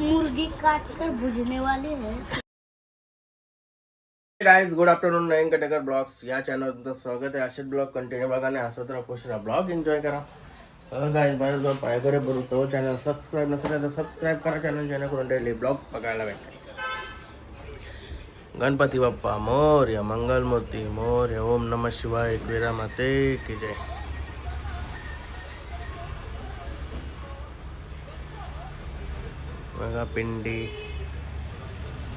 मुर्गी काट कर भुजने वाले हैं। गाइस गुड आफ्टरनून नयन कटेकर ब्लॉग्स या चॅनल तुमचं स्वागत आहे. असेच ब्लॉग कंटिन्यू बघा आणि असं तर खुश राहा, ब्लॉग एन्जॉय करा. चला गाइस बाहेर जाऊन पाय करे बरू तो चॅनल सबस्क्राईब नसेल तर सबस्क्राईब करा चॅनल, जेणेकरून डेली ब्लॉग बघायला भेटेल. गणपती बाप्पा मोरया, मंगलमूर्ती मोरया, ओम नमः शिवाय, एकविरा माते की जय. बघा पिंडी,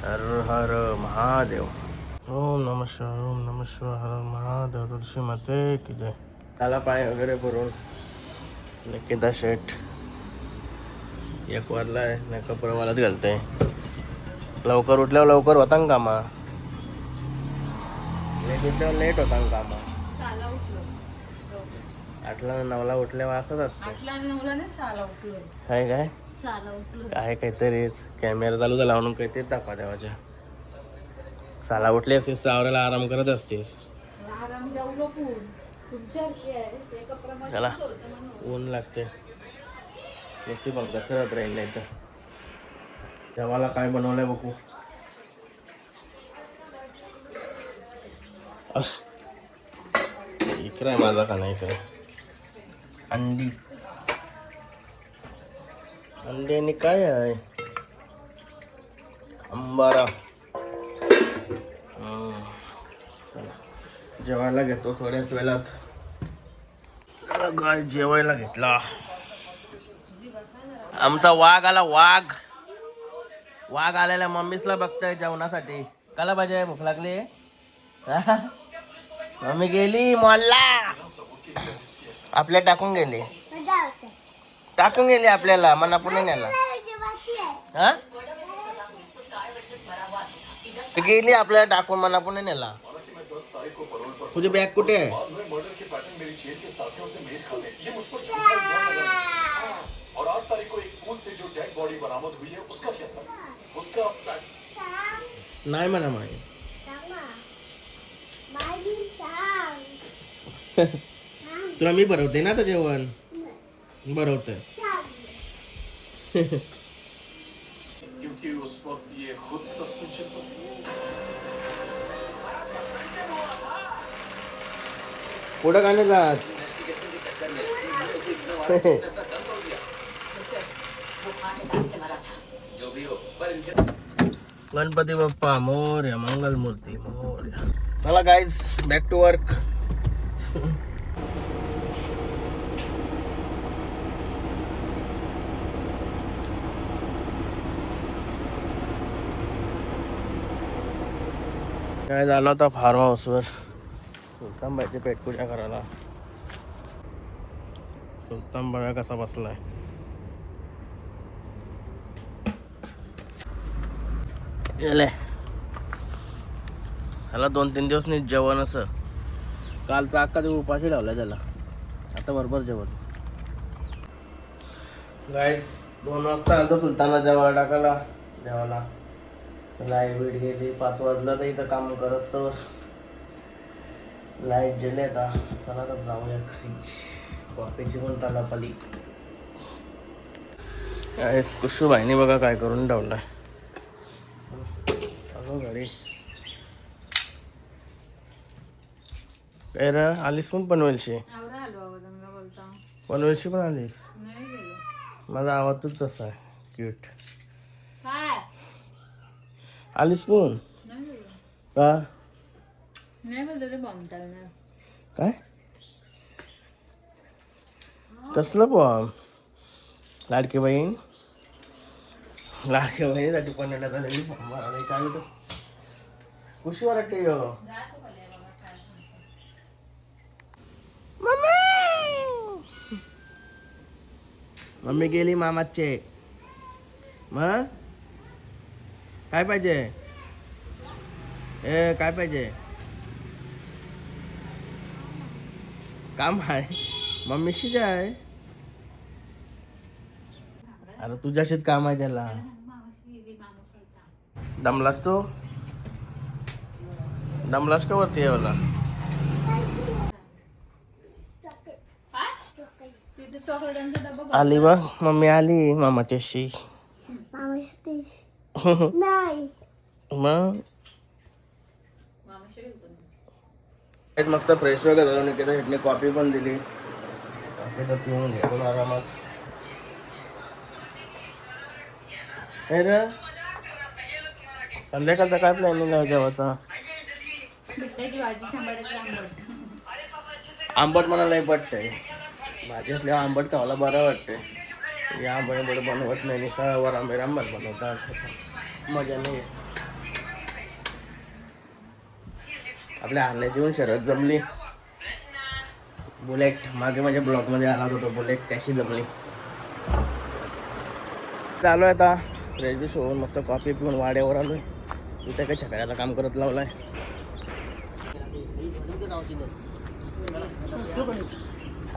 हर हर महादेव, ओम नमः शिवाय, ओम नमः शिवाय, हर हर महादेव, तुळशी माते की जय. त्याला पाय वगैरे भरून निकिता शेठ एक वारलाय ना, कपडे वाळत घालते. लवकर उठल्यावर लवकर होता ना कामा, लेट उठल्यावर लेट होता ना कामा. 8ला 9ला उठल्यावर असंच असतं. 8ला 9ला नाही, 6ला उठलो. काय काय 6ला उठलो. काय काहीतरीच कॅमेरा चालू झाला म्हणून काहीतरी दाखवा देवाच्या. 6ला उठले असतेस, 6 आराम करत असतेस. आराम जाऊ नको तुमच्यासारखी आहे ते कपडे चला ऊन लागते, नुसती बघ कसरत राहील. नाही तर जेवायला काय बनवलंय बघू. इकडे आहे माझा का नाही, इकडे अंडी अंडी आणि काय आहे अंबारा. जेवायला घेतो थोड्याच वेळात. गाय जेवायला घेतला. आमचा वाघ आला, वाघ वाघ आलेला मम्मीसला बघतोय जेवणासाठी. काला पाहिजे, भूक लागली. मम्मी गेली मॉलला, आपल्या टाकून गेली आपल्याला, मना पुणे नेला. हा गेली आपल्याला टाकून, मना पुणे नेला. तुझी बॅग कुठे आहे? नाही म्हणा मागे तुला मी भरवते ना तर जेवण भरवतोय. पुढं का नाही जात? गणपती बाप्पा मोरया, मंगलमूर्ती मोरया. चला गाईज बॅक टू वर्क. काय झालं होता फार्म हाऊसवर सुलतानबाईची पेटपूजा करायला. सुलतानबाई कसा बसलाय. गेले ह्याला 2-3 दिवस नाही जेवण. असं कालचा अख्खा दिवस उपाशी लावलाय त्याला, आता बरोबर जेवण. गाईस 2 वाजता आलं सुलतानला जेवायला टाकायला. जेवायला लाईट बीट गेली, 5 वाजलं तर इथं काम करत तर लाईट गेले. आता चला तर जाऊया घरी. कॉफीची पण त्याला पली. काय कुशूबाईनी बघा काय करून ठेवलाय. आलो घरी. काय रे आलीस पण पनवेलशी? पनवेलशी पण आलीस? माझा आवाज तूच तसा आहे क्यूट. आलीस पण का? काय कसलं बॉम्ब? लाडकी बहीण, लाडकी बहिणीसाठी पनवेलला झालेली मारायला चालू खुशी वाटते. मम्मी गेली मामाचे. मग काय पाहिजे? काय पाहिजे? काम आहे मम्मीशी जाय. अरे तुझ्याशीच काम आहे त्याला. दमलास तू? दमलास का वरती यावला? तिथे चॉकलेटांचा डबा आली बघ मम्मी आली मामाच्याशी. नाही मग एक मस्त फ्रेश वगैरे झालं. निकिता शेटने कॉफी पण दिली. कॉफी तर पिऊन घेऊन आरामात. हे रे संध्याकाळचा काय प्लॅनिंग आहे जेवायचा? बिट्ट्याची भाजी, शंभराचं आंबट. आंबट मला लय पटतंय. भाजी असल्यावर आंबट खायला बरं वाटतंय. या आंबट बनवत नाही, निसावर आंबट बनवतात, मजा नाही येत. आपल्या हरण्याची पण शरद जमली. बुलेट मागे माझ्या ब्लॉग मध्ये आला होता, बुलेट त्याशी जमली. चालू आहे आता फ्रेश बिश होऊन मस्त कॉफी पिऊन वाड्यावर आलोय. तिथे काही छकड्याचं काम करत लावलाय.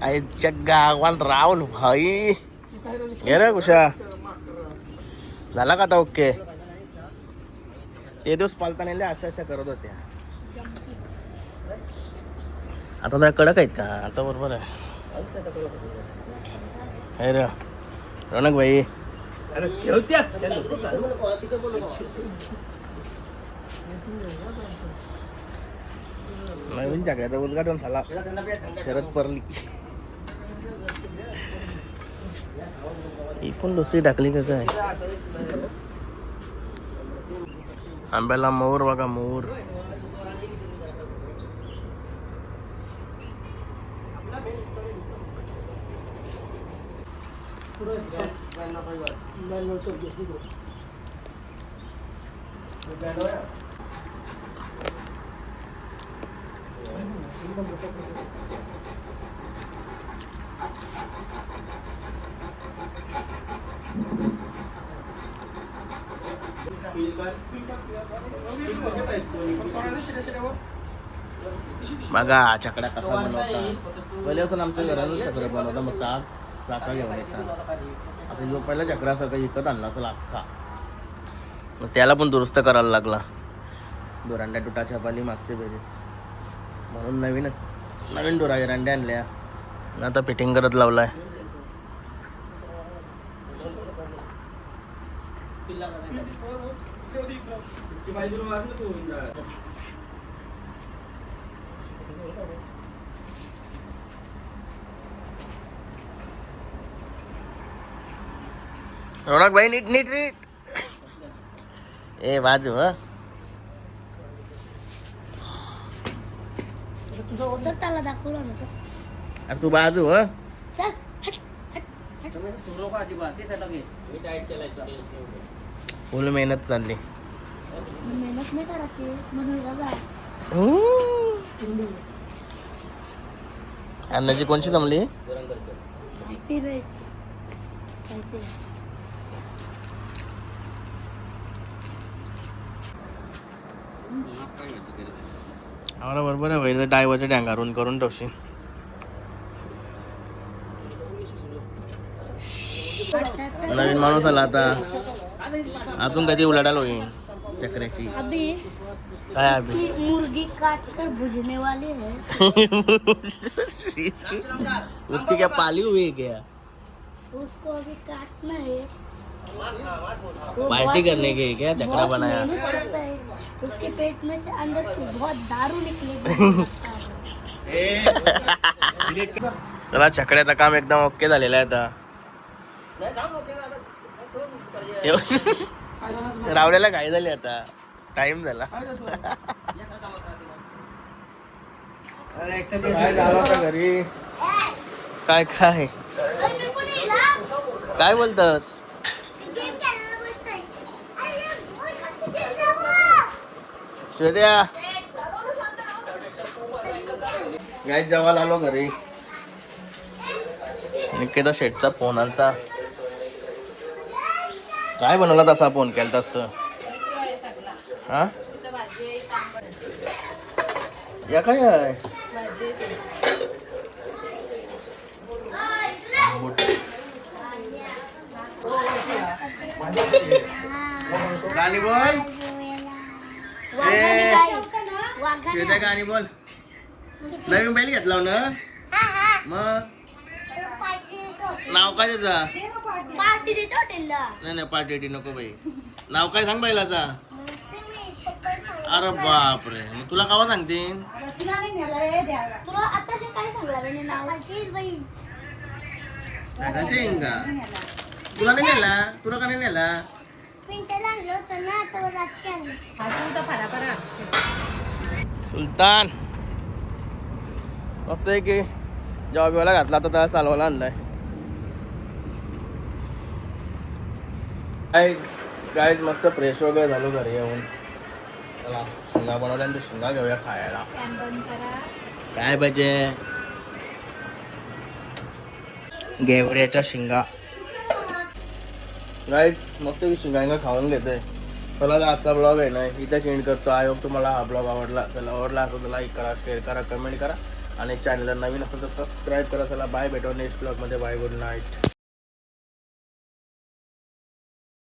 आईच्या गावात राहुल भाई घे रे कुशा. झाला का आता ओके? ते दिवस पालताना अशा करत होत्या. आता जरा कडक आहेत का? आता बरोबर आहे. हे रे रौनक भाई नवीन जागेचं उद्घाटन झाला. शरद परली ही पण दुसरी टाकली का काय? आंब्याला मोर बघा मोर. बघा चकड्या कसा बनवतात. पहिले असं आमच्या घरातून चक्र बनवता, मग चाका घेऊन येतात. आता जो पहिला चक्रासारखा विकत आणला असेल अख्खा, मग त्याला पण दुरुस्त करायला लागला. दोरांड्या तुटाच्या पाली मागचे बेरीस म्हणून नवीन दोरांड्या आणल्या. आता फिटिंग करत लावलाय. रौनक भाई नीट नीट नीट. ए बाजू तर त्याला दाखवलं ना. अरे तू बाजू चल हट. फुल मेहनत चालली. मेहनत नाही करायची म्हणून बघा. अन्नाची कोणची जमली? माहिती नाही. आम्हाला बरोबर आहे भाई. डायवरच्या डँगारून करून ठेवशी. नवीन माणूस आला आता. अजून कधी उलाढाल होईल चक्राची. अभी काय अभी मुर्गी काट कर भुजने वाले हैं. उसकी क्या पाली हुई है क्या? उसको अभी काटना है. पार्टी करने के क्या चक्रा बनाया? मेहनत करता है. उसके पेट में से अंदर से बहुत दारू निकलेगी. चला चकड्याचं काम एकदम ओके झालेलं आहे आता. रावल्याला घाई झाली आता. टाइम झाला. काय झालं आता घरी? काय काय काय बोलतस? श्वेत्या गाय जेवायला आलो घरी. निकिता शेटचा फोन आलता. काय बनवला तसा फोन केला असतं? हा या काय आहे? गाणी बोल. श्वेता गाणी बोल. नवीन बैल घेतला ना मग नाव काय त्याचा? पार्टी देतो हॉटेलला. नाही पार्टी नको बाई. नाव काय सांग बैलाचा? अरे बापरे, मग तुला केव्हा सांगतील? तुला आताशी काय सांगला म्हणजे नाव? का तुला नाही नेला? तुला का नाही नेला? पिंट्याला आणलं होतं ना, तो रात्री आणलं. सुलतान मस्त आहे की जॉबवाला घातला तर त्याला चालवायला आणलाय. गाईज मस्त फ्रेश वगैरे झालो घरी येऊन. चला शिंगा बनवल्यानंतर शिंगा घेऊया खायला. फॅन बंद करा. काय पाहिजे? गेवऱ्याच्या शिंगा. गाईज मस्त की शिंगा खाऊन घेते. चला आजचा ब्लॉग आहे ना इथे चेंज करतो. आय होप तुम्हाला हा ब्लॉग आवडला असेल. आवडला असेल तर लाईक करा, शेअर करा, कमेंट करा आणि चॅनलला नवीन असेल तर सबस्क्राईब करा. चला बाय, भेटू नेक्स्ट ब्लॉगमध्ये. Bye, good night.